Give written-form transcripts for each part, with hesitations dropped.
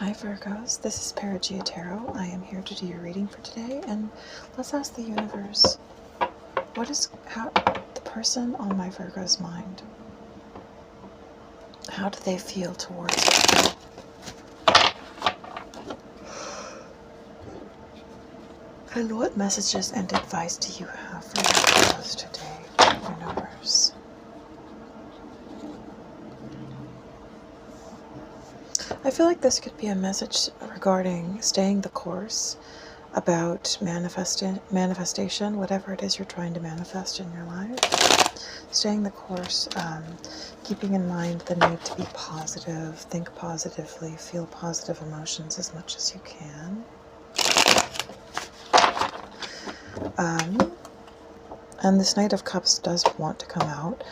Hi Virgos, this is Perigaea Tarot. I am here to do your reading for today, and let's ask the universe, what is the person on my Virgo's mind? How do they feel towards it? And what messages and advice do you have for your Virgos today, universe? I feel like this could be a message regarding staying the course, about manifestation, whatever it is you're trying to manifest in your life. Staying the course, keeping in mind the need to be positive, think positively, feel positive emotions as much as you can. And this Knight of Cups does want to come out.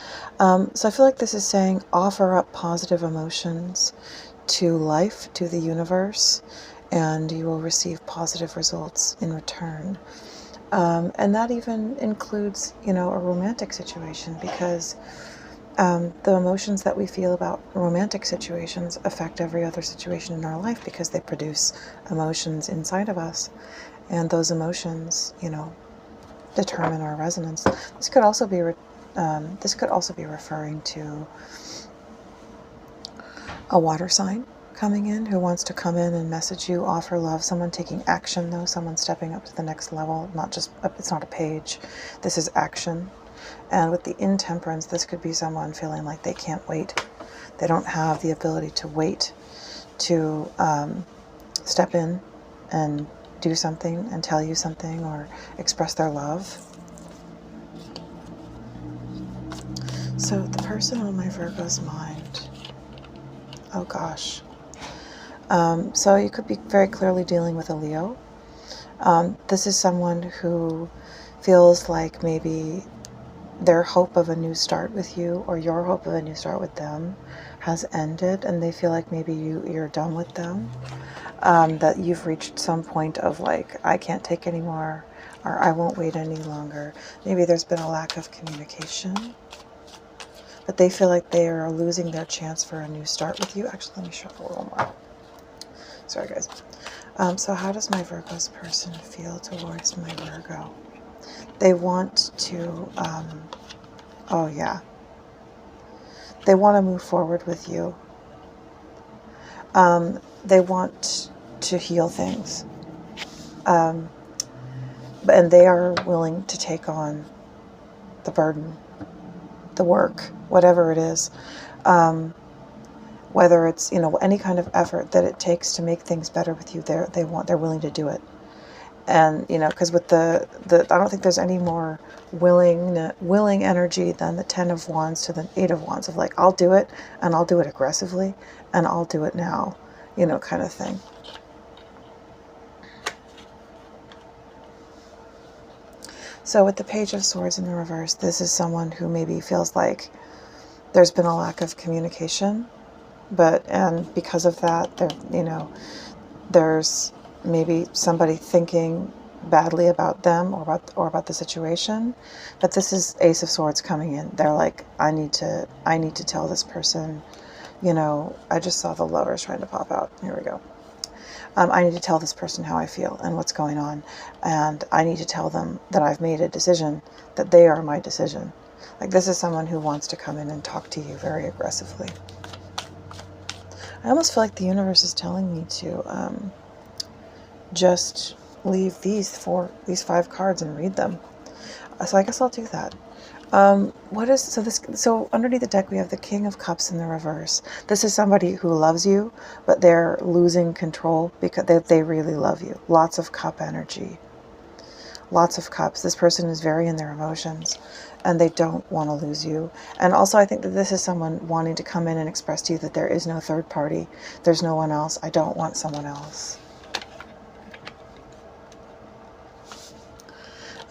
So I feel like this is saying offer up positive emotions to life, to the universe, and you will receive positive results in return. And that even includes, a romantic situation, because the emotions that we feel about romantic situations affect every other situation in our life, because they produce emotions inside of us. And those emotions, determine our resonance. This could also be referring to a water sign coming in who wants to come in and message you, offer love, someone taking action though, someone stepping up to the next level, it's not a page, this is action. And with the intemperance, this could be someone feeling like they can't wait. They don't have the ability to wait to step in and do something and tell you something or express their love. So the person on my Virgo's mind, oh gosh. So you could be very clearly dealing with a Leo. This is someone who feels like maybe their hope of a new start with you, or your hope of a new start with them, has ended, and they feel like maybe you're done with them. That you've reached some point of like, I can't take anymore, or I won't wait any longer. Maybe there's been a lack of communication, but they feel like they are losing their chance for a new start with you. Actually, let me shuffle a little more. Sorry, guys. So how does my Virgo's person feel towards my Virgo? They want to, oh yeah. They want to move forward with you. They want to heal things. And they are willing to take on the burden, the work, whatever it is. Whether it's, any kind of effort that it takes to make things better with you, they're willing to do it. And, because with the I don't think there's any more willing energy than the 10 of Wands to the 8 of Wands, of like, I'll do it, and I'll do it aggressively, and I'll do it now, kind of thing. So with the Page of Swords in the reverse, this is someone who maybe feels like there's been a lack of communication, and because of that, there's maybe somebody thinking badly about them or about the situation. But this is Ace of Swords coming in. They're like, I need to tell this person, I just saw the Lovers trying to pop out. Here we go. I need to tell this person how I feel and what's going on. And I need to tell them that I've made a decision, that they are my decision. Like, this is someone who wants to come in and talk to you very aggressively. I almost feel like the universe is telling me to just leave these 5 cards and read them. So I guess I'll do that. So underneath the deck we have the King of Cups in the reverse. This is somebody who loves you, but they're losing control because they really love you. Lots of cup energy. Lots of cups. This person is very in their emotions, and they don't want to lose you. And also I think that this is someone wanting to come in and express to you that there is no third party. There's no one else. I don't want someone else.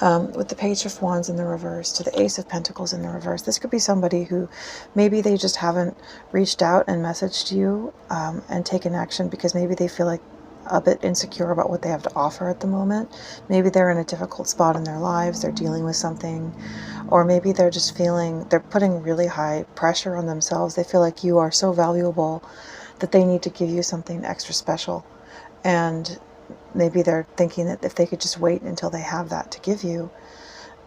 With the Page of Wands in the reverse to the Ace of Pentacles in the reverse, this could be somebody who maybe they just haven't reached out and messaged you and taken action because maybe they feel like a bit insecure about what they have to offer at the moment. Maybe they're in a difficult spot in their lives, they're dealing with something, or maybe they're just feeling, they're putting really high pressure on themselves. They feel like you are so valuable that they need to give you something extra special. And maybe they're thinking that if they could just wait until they have that to give you.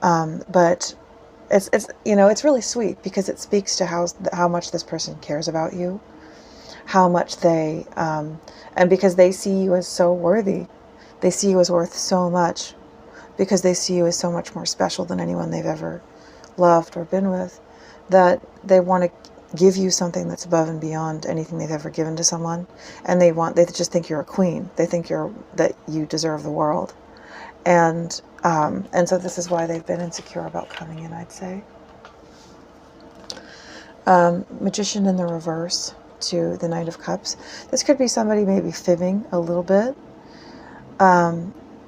But it's it's really sweet, because it speaks to how much this person cares about you, how much they, and because they see you as so worthy, they see you as worth so much, because they see you as so much more special than anyone they've ever loved or been with, that they want to give you something that's above and beyond anything they've ever given to someone. And they just think you're a queen. They think that you deserve the world. And so this is why they've been insecure about coming in, I'd say. Magician in the reverse to the Knight of Cups. This could be somebody maybe fibbing a little bit,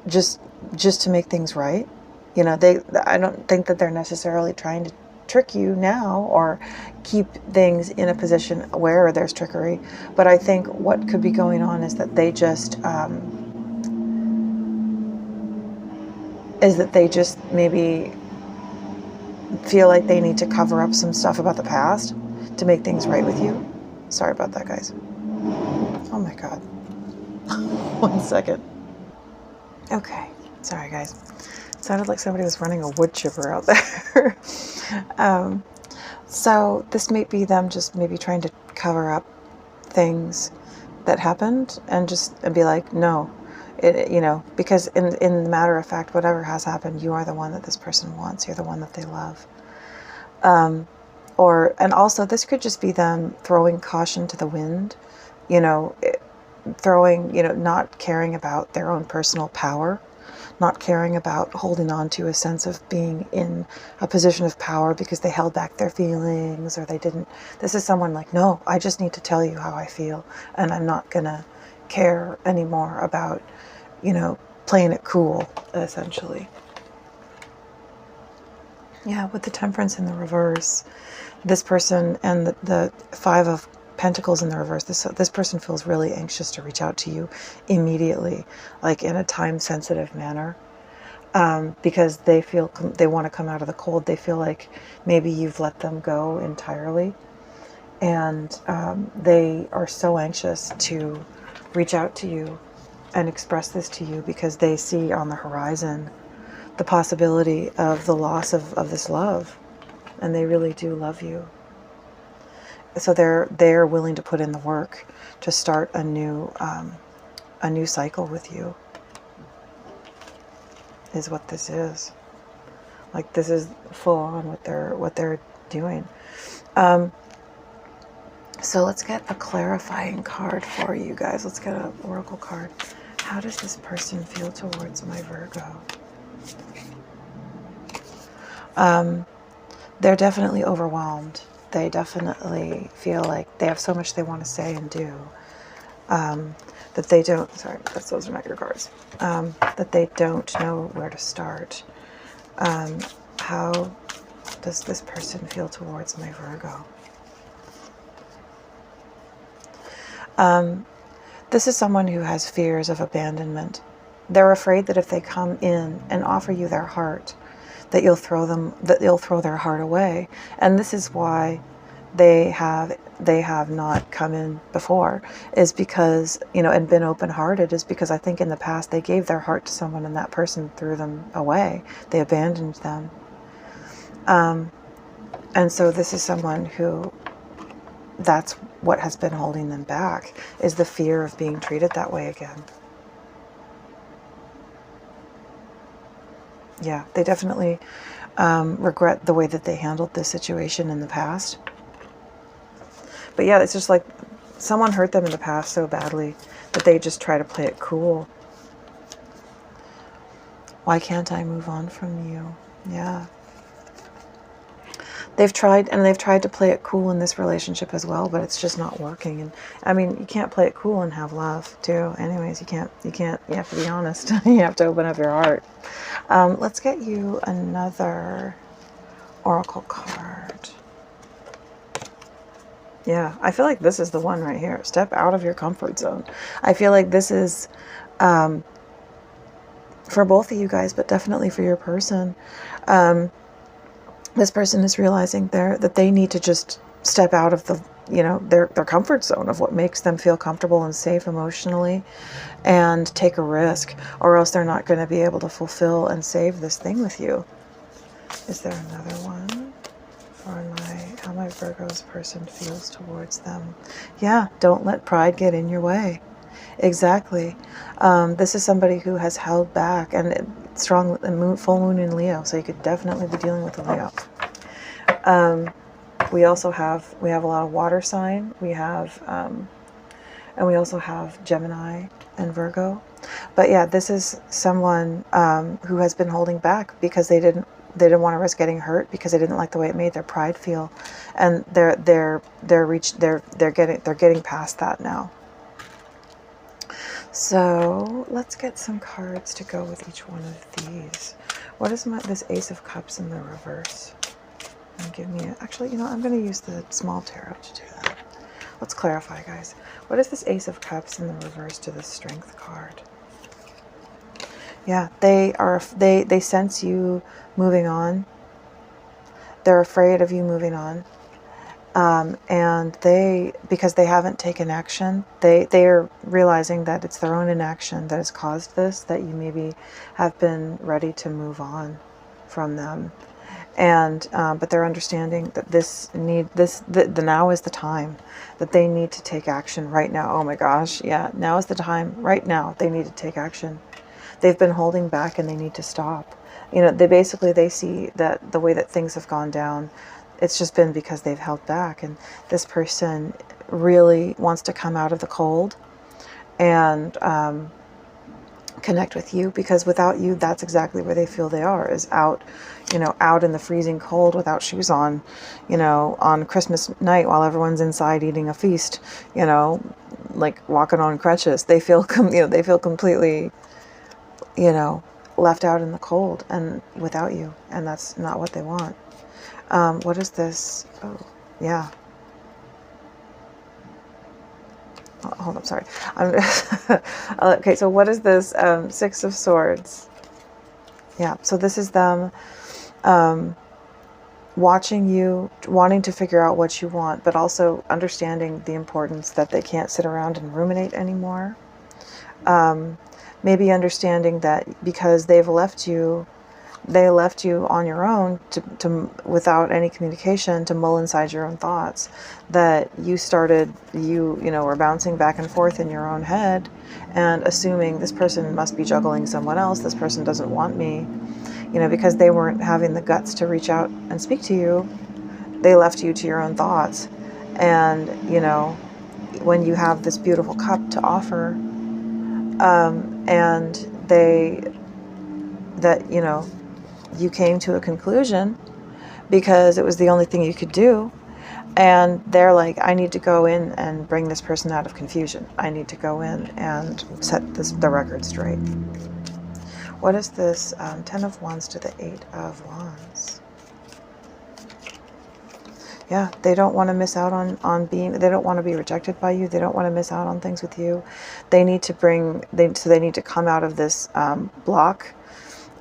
just to make things right. I don't think that they're necessarily trying to trick you now or keep things in a position where there's trickery. But I think what could be going on is that they just maybe feel like they need to cover up some stuff about the past to make things right with you. Sorry about that, guys. Oh my God. 1 second. Okay. Sorry, guys. It sounded like somebody was running a wood chipper out there. So this may be them just maybe trying to cover up things that happened and be like, no, because in the matter of fact, whatever has happened, you are the one that this person wants. You're the one that they love. And also this could just be them throwing caution to the wind, not caring about their own personal power, not caring about holding on to a sense of being in a position of power because they held back their feelings or they didn't. This is someone like, no, I just need to tell you how I feel, and I'm not gonna care anymore about, playing it cool, essentially. Yeah, with the Temperance in the reverse, this person and the Five of Pentacles in the reverse, this person feels really anxious to reach out to you immediately, like in a time-sensitive manner, because they feel they want to come out of the cold. They feel like maybe you've let them go entirely, and they are so anxious to reach out to you and express this to you because they see on the horizon the possibility of the loss of this love, and they really do love you. So they're willing to put in the work to start a new cycle with you, is what this is. Like, this is full on what they're doing. So let's get a clarifying card for you guys. Let's get an oracle card. How does this person feel towards my Virgo? They're definitely overwhelmed. They definitely feel like they have so much they want to say and do, that they don't, sorry, those are not your cards, that they don't know where to start. How does this person feel towards my Virgo? This is someone who has fears of abandonment. They're afraid that if they come in and offer you their heart, that you'll throw their heart away. And this is why they have not come in before, is because, and been open-hearted, is because I think in the past they gave their heart to someone and that person threw them away. They abandoned them. And so this is someone who, that's what has been holding them back, is the fear of being treated that way again. Yeah, they definitely regret the way that they handled this situation in the past. But yeah, it's just like someone hurt them in the past so badly that they just try to play it cool. Why can't I move on from you? Yeah. They've tried to play it cool in this relationship as well, but it's just not working. And I mean, you can't play it cool and have love too. Anyways, you have to be honest. You have to open up your heart. Let's get you another oracle card. Yeah, I feel like this is the one right here. Step out of your comfort zone. I feel like this is for both of you guys, but definitely for your person. This person is realizing that they need to just step out of the, their comfort zone of what makes them feel comfortable and safe emotionally, and take a risk, or else they're not going to be able to fulfill and save this thing with you. Is there another one for how my Virgo's person feels towards them? Yeah, don't let pride get in your way. Exactly. This is somebody who has held back, and strong full moon in Leo, so you could definitely be dealing with a Leo. We also have a lot of water sign. We have and we also have Gemini and Virgo. But yeah, this is someone who has been holding back because they didn't want to risk getting hurt, because they didn't like the way it made their pride feel, and they're getting past that now. So let's get some cards to go with each one of these. What is this Ace of Cups in the reverse? And give me actually, I'm going to use the small tarot to do that. Let's clarify, guys. What is this Ace of Cups in the reverse to the Strength card? Yeah, they sense you moving on. They're afraid of you moving on. And because they haven't taken action, they're realizing that it's their own inaction that has caused this, that you maybe have been ready to move on from them. And but they're understanding that the now is the time, that they need to take action right now. Oh my gosh, yeah, now is the time. Right now, they need to take action. They've been holding back, and they need to stop. They see that the way that things have gone down, it's just been because they've held back, and this person really wants to come out of the cold and connect with you, because without you, that's exactly where they feel they are, is out, out in the freezing cold without shoes on, on Christmas night while everyone's inside eating a feast, like walking on crutches. They feel they feel completely, left out in the cold and without you, and that's not what they want. What is this? Oh, yeah. Oh, hold up, sorry. Okay, so what is this? Six of Swords. Yeah, so this is them watching you, wanting to figure out what you want, but also understanding the importance that they can't sit around and ruminate anymore. Maybe understanding that because they left you on your own to without any communication, to mull inside your own thoughts, that you were bouncing back and forth in your own head and assuming this person must be juggling someone else, this person doesn't want me, because they weren't having the guts to reach out and speak to you. They left you to your own thoughts. And when you have this beautiful cup to offer, and you came to a conclusion because it was the only thing you could do, and they're like, I need to go in and bring this person out of confusion. I need to go in and set the record straight. What is this 10 of Wands to the 8 of Wands? Yeah, they don't want to miss out on being, they don't want to be rejected by you. They don't want to miss out on things with you. They need to they need to come out of this block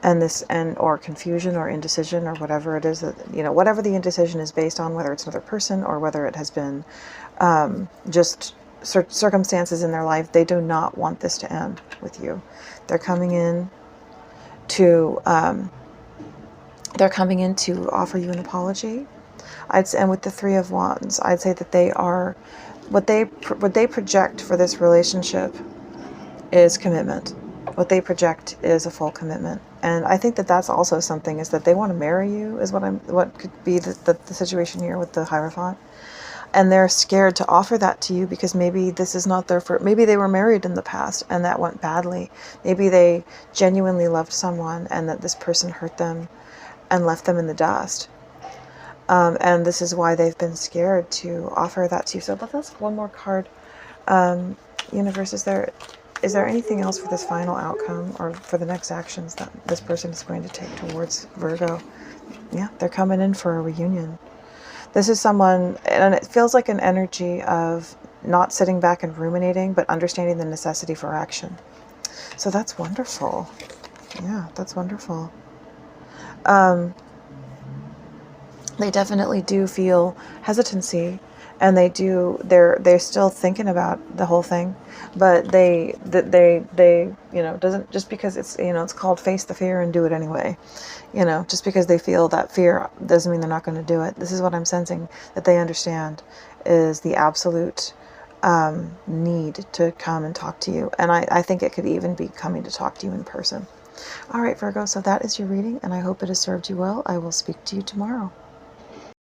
or confusion or indecision or whatever it is that, whatever the indecision is based on, whether it's another person or whether it has been just circumstances in their life. They do not want this to end with you. They're coming in to offer you an apology. And with the 3 of Wands, I'd say that they are, what they project for this relationship is commitment. What they project is a full commitment. And I think that that's also something, is that they want to marry you, is what could be the situation here with the Hierophant. And they're scared to offer that to you because maybe this is not their first, maybe they were married in the past and that went badly. Maybe they genuinely loved someone and that this person hurt them and left them in the dust. And this is why they've been scared to offer that to you. So let's ask one more card. Universe, is there anything else for this final outcome or for the next actions that this person is going to take towards Virgo? Yeah, they're coming in for a reunion. This is someone, and it feels like an energy of not sitting back and ruminating, but understanding the necessity for action. So that's wonderful. Yeah, that's wonderful. They definitely do feel hesitancy, and they're still thinking about the whole thing, but they doesn't, just because it's, it's called face the fear and do it anyway. Just because they feel that fear doesn't mean they're not going to do it. This is what I'm sensing that they understand, is the absolute need to come and talk to you. And I think it could even be coming to talk to you in person. All right, Virgo, so that is your reading, and I hope it has served you well. I will speak to you tomorrow.